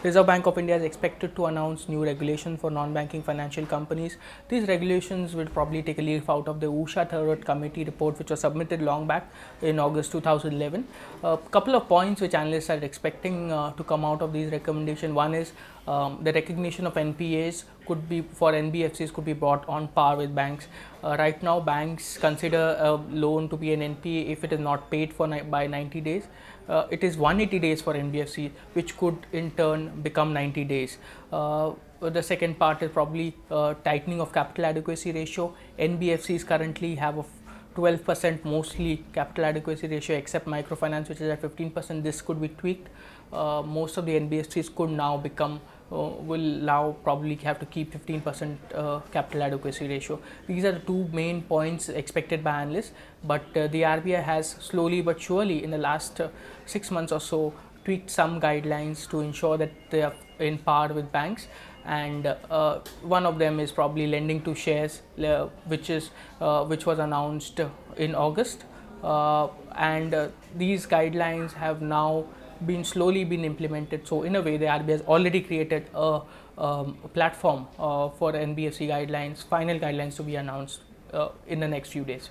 Reserve Bank of India is expected to announce new regulation for non-banking financial companies. These regulations will probably take a leaf out of the Usha Tharoor committee report, which was submitted long back in August 2011. A couple of points which analysts are expecting to come out of these recommendations. One is the recognition of NPAs could be for NBFCs could be brought on par with banks. Right now, banks consider a loan to be an NPA if it is not paid for by 90 days. It is 180 days for NBFC, which could in turn become 90 days. The second part is probably tightening of capital adequacy ratio. NBFCs currently have a 12% mostly capital adequacy ratio, except microfinance, which is at 15%. This could be tweaked. Most of the NBFCs could now become will now probably have to keep 15% capital adequacy ratio. These are the two main points expected by analysts, but the RBI has slowly but surely in the last 6 months or so tweaked some guidelines to ensure that they are in par with banks, and one of them is probably lending to shares, which was announced in August, and these guidelines have now slowly been implemented. So in a way, the RBI has already created a platform for NBFC guidelines, final guidelines to be announced in the next few days.